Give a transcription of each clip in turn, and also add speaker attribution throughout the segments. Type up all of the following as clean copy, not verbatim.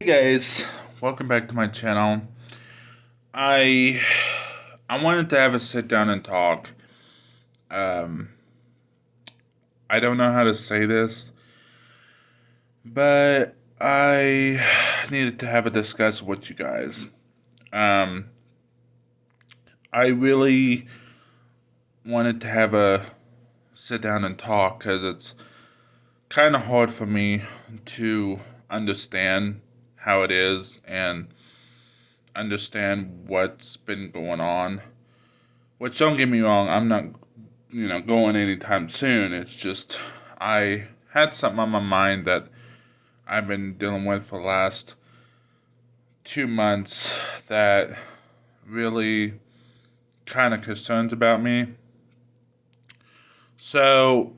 Speaker 1: Hey guys, welcome back to my channel. I I wanted to have a sit down and talk. Um, I don't know how to say this, but I needed to have a discussion with you guys. Um, I really wanted to have a sit down and talk because it's kind of hard for me to understand how it is and understand what's been going on. Which, don't get me wrong, I'm not, going anytime soon. It's just, I had something on my mind that I've been dealing with for the last 2 months that really kind of concerns about me. So,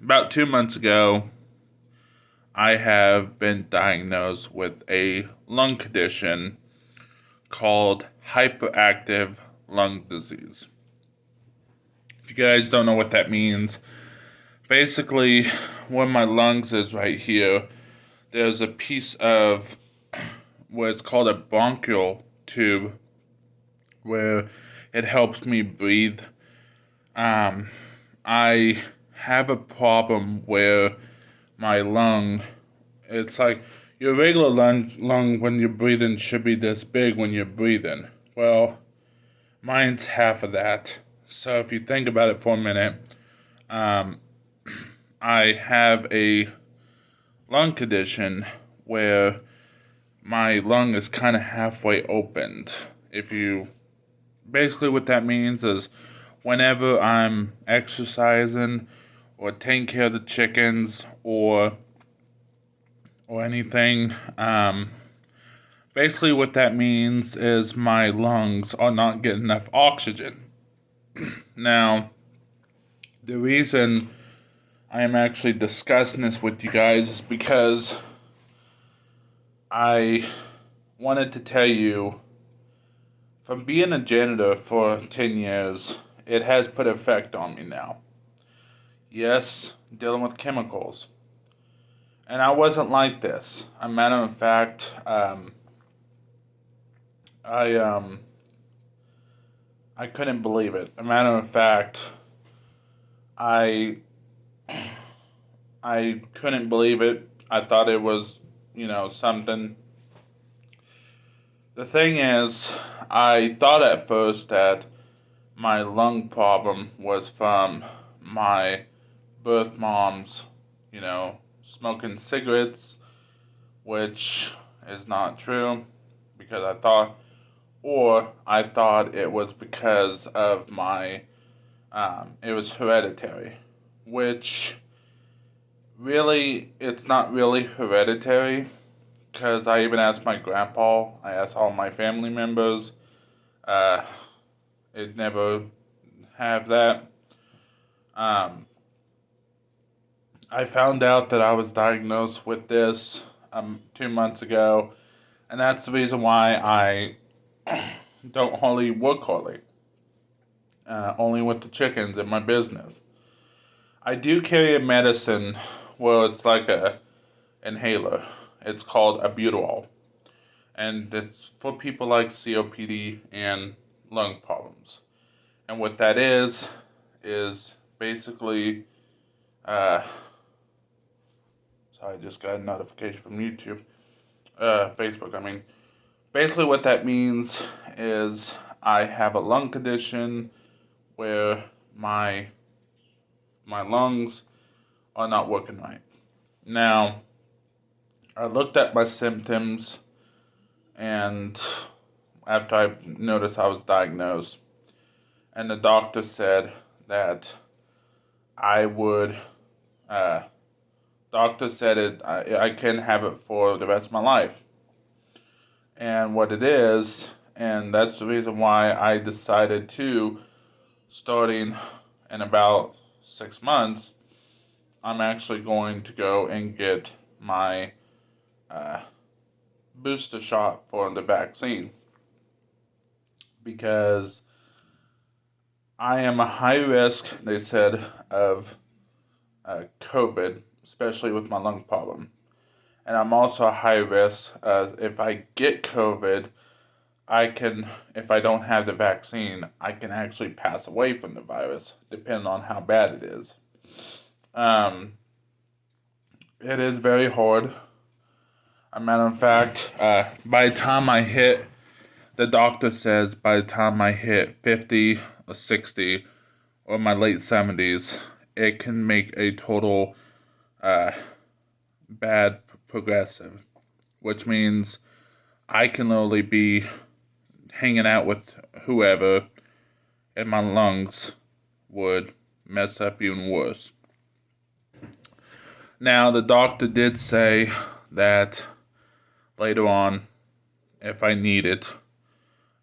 Speaker 1: about 2 months ago, I have been diagnosed with a lung condition called hyperactive lung disease. If you guys don't know what that means, basically, where my lungs is right here, there's a piece of what's called a bronchial tube where it helps me breathe. Um, I have a problem where my lung, it's like your regular lung when you're breathing should be this big when you're breathing. Well, mine's half of that. So if you think about it for a minute, um, I have a lung condition where my lung is kind of halfway opened. If you basically what that means is whenever I'm exercising or taking care of the chickens or anything, basically what that means is my lungs are not getting enough oxygen. Now, the reason I am actually discussing this with you guys is because I wanted to tell you from being a janitor for 10 years, it has put effect on me now. Yes, dealing with chemicals. And I wasn't like this. A matter of fact, I I couldn't believe it. A matter of fact, I I couldn't believe it. I thought it was, something. The thing is, I thought at first that my lung problem was from my birth mom's, smoking cigarettes, which is not true because I thought it was because of it was hereditary, which really, it's not really hereditary because I even asked my grandpa, I asked all my family members, uh, it never have that. Um, I found out that I was diagnosed with this 2 months ago, and that's the reason why I don't hardly work hardly, only with the chickens in my business. I do carry a medicine, well, it's like a inhaler. It's called Albuterol, and it's for people like COPD and lung problems. And what that is basically, uh, sorry, I just got a notification from YouTube, Facebook. I mean, basically what that means is I have a lung condition where my lungs are not working right. Now, I looked at my symptoms, and after I noticed I was diagnosed, and the doctor said that I would, uh, doctor said I can have it for the rest of my life. And what it is, and that's the reason why I decided to, starting in about 6 months, I'm actually going to go and get my uh, booster shot for the vaccine because I am a high risk, they said, of COVID, especially with my lung problem. and I'm also a high risk. If I get COVID, if I don't have the vaccine, I can actually pass away from the virus, depending on how bad it is. Um, it is very hard. A matter of fact, by the time I hit, the doctor says by the time I hit 50 or 60 or my late 70s, it can make a total uh, bad progressive, which means I can literally be hanging out with whoever and my lungs would mess up even worse. Now, the doctor did say that later on, if I need it,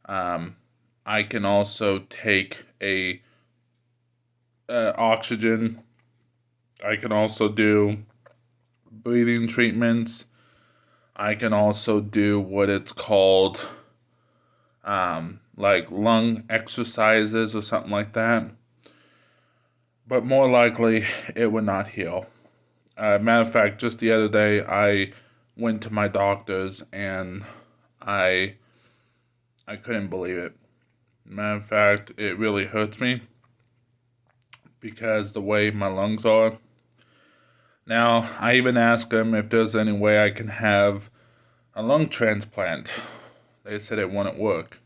Speaker 1: I can also take a oxygen. I can also do breathing treatments. I can also do what it's called, like lung exercises or something like that. But more likely, it would not heal. Matter of fact, just the other day, I went to my doctor's and I I couldn't believe it. Matter of fact, it really hurts me because the way my lungs are. Now, I even asked them if there's any way I can have a lung transplant. They said it wouldn't work.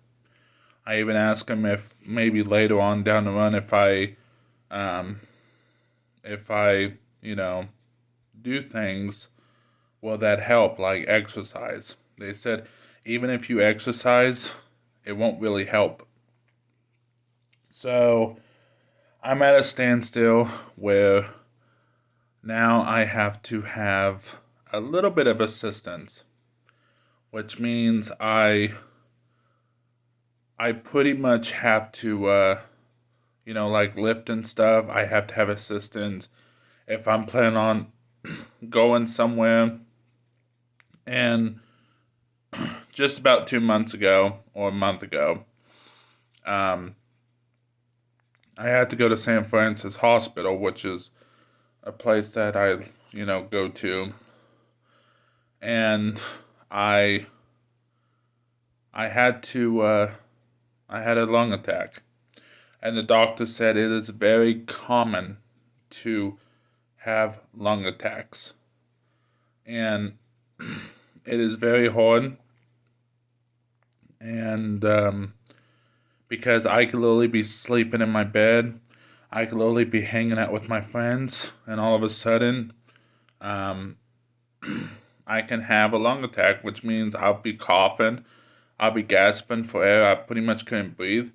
Speaker 1: I even asked them if maybe later on down the run, um, if I, you know, do things, will that help, like exercise? They said even if you exercise, it won't really help. So I'm at a standstill where now I have to have a little bit of assistance, which means I pretty much have to like lift and stuff. I have to have assistance if I'm planning on going somewhere. And just about 2 months ago or a month ago, um, I had to go to St. Francis Hospital, which is a place that I go to, and I I had to I had a lung attack, and the doctor said it is very common to have lung attacks, and it is very hard, and because I could literally be sleeping in my bed, I could literally be hanging out with my friends, and all of a sudden, um, I can have a lung attack, which means I'll be coughing, I'll be gasping for air, I pretty much couldn't breathe.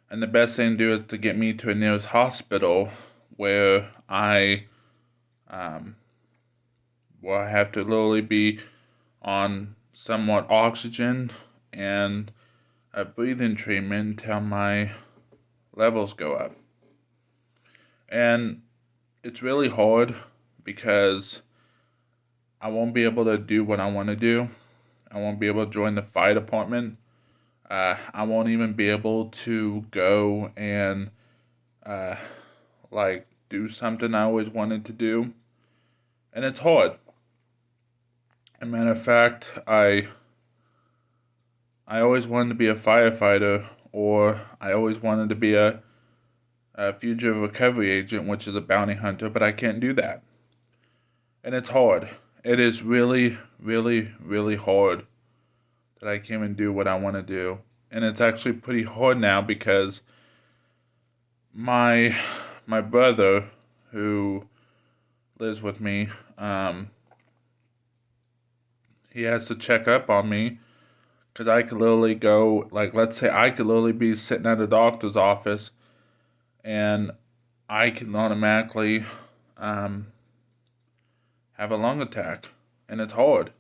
Speaker 1: And the best thing to do is to get me to a nearest hospital where um, where I have to literally be on somewhat oxygen and a breathing treatment until my levels go up. And it's really hard because I won't be able to do what I want to do. I won't be able to join the fire department. I won't even be able to go and uh, like do something I always wanted to do, and it's hard. As a matter of fact, I always wanted to be a firefighter, or I always wanted to be a fugitive recovery agent, which is a bounty hunter, but I can't do that, and it's hard. It is really, really, really hard that I can't even do what I want to do, and it's actually pretty hard now because my my brother who lives with me, he has to check up on me because I could literally go, like, let's say I could literally be sitting at a doctor's office and I can automatically um, have a lung attack, and it's hard.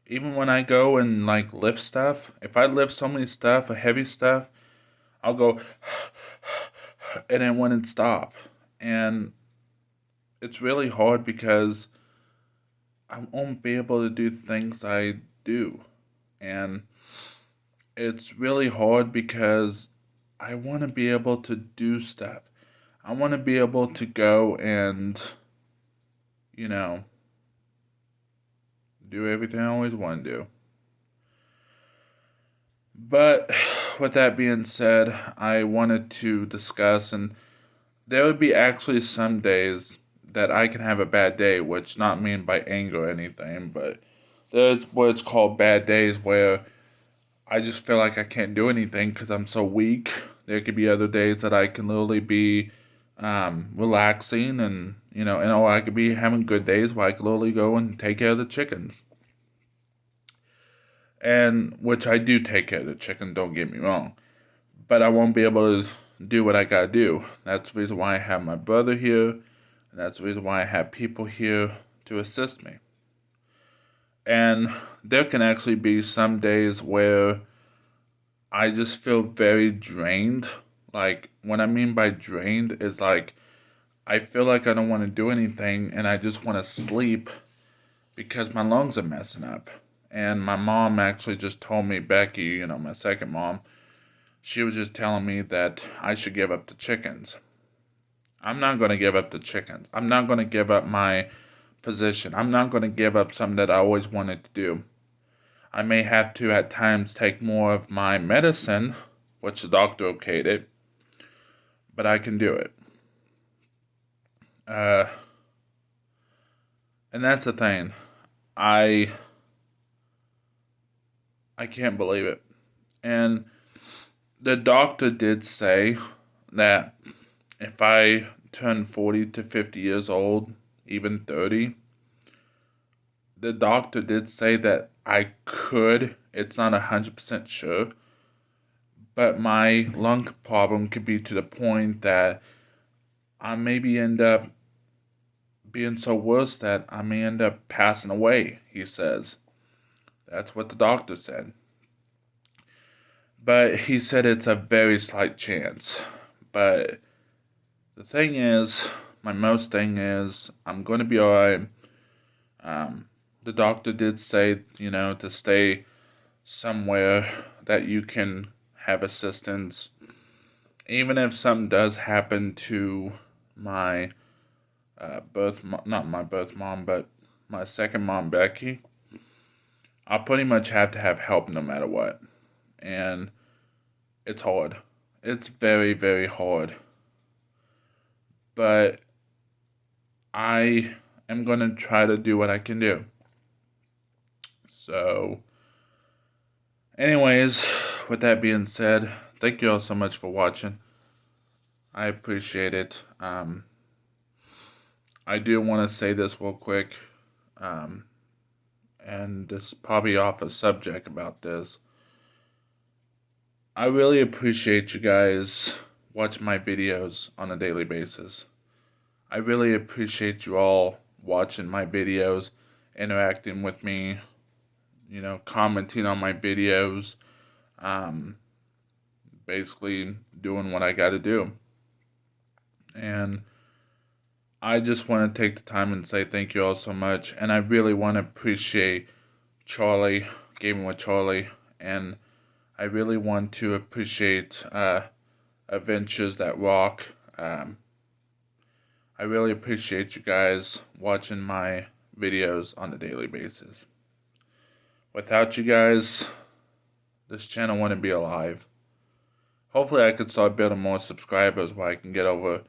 Speaker 1: Even when I go and like lift stuff, if I lift so many stuff, heavy stuff, I'll go, and then when it stop, and it's really hard because I won't be able to do things I do. And it's really hard because I want to be able to do stuff. I want to be able to go and, you know, do everything I always want to do. But with that being said, I wanted to discuss, and there would be actually some days that I can have a bad day, which not mean by anger or anything, but there's what's called bad days where I just feel like I can't do anything because I'm so weak. There could be other days that I can literally be relaxing, and or I could be having good days where I could literally go and take care of the chickens. And which I do take care of the chicken, don't get me wrong. But I won't be able to do what I gotta do. That's the reason why I have my brother here, and that's the reason why I have people here to assist me. And there can actually be some days where I just feel very drained. Like, what I mean by drained is like, I feel like I don't want to do anything and I just want to sleep because my lungs are messing up. And my mom actually just told me, Becky, my second mom, she was just telling me that I should give up the chickens. I'm not going to give up the chickens. I'm not going to give up my position. I'm not going to give up something that I always wanted to do. I may have to at times take more of my medicine, which the doctor okayed it, but I can do it. And that's the thing. I can't believe it. And the doctor did say that if I turn 40 to 50 years old, even 30, the doctor did say that I could, it's not 100% sure, but my lung problem could be to the point that I maybe end up being so worse that I may end up passing away, he says. That's what the doctor said. But he said it's a very slight chance. But the thing is, my most thing is, I'm going to be alright. The doctor did say, to stay somewhere that you can have assistance. Even if something does happen to my not my birth mom, but my second mom, Becky, I'll pretty much have to have help no matter what. And it's hard. It's very, very hard. But I am going to try to do what I can do. So, anyways, with that being said, thank you all so much for watching. I appreciate it. I do want to say this real quick, and this is probably off a subject about this. I really appreciate you guys watching my videos on a daily basis. I really appreciate you all watching my videos, interacting with me, commenting on my videos, basically doing what I got to do. And I just want to take the time and say thank you all so much. And I really want to appreciate Charlie, Gaming with Charlie, and I really want to appreciate Adventures That Rock. I really appreciate you guys watching my videos on a daily basis. Without you guys, this channel wouldn't be alive. Hopefully I could start building more subscribers where I can get over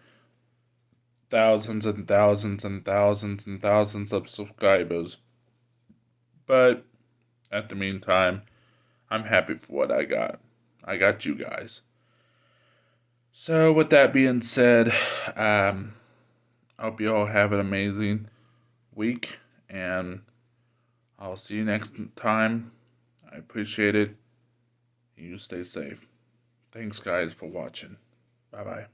Speaker 1: thousands and thousands and thousands and thousands of subscribers. But at the meantime, I'm happy for what I got. I got you guys. So with that being said, I hope you all have an amazing week, and I'll see you next time. I appreciate it. You stay safe. Thanks, guys, for watching. Bye-bye.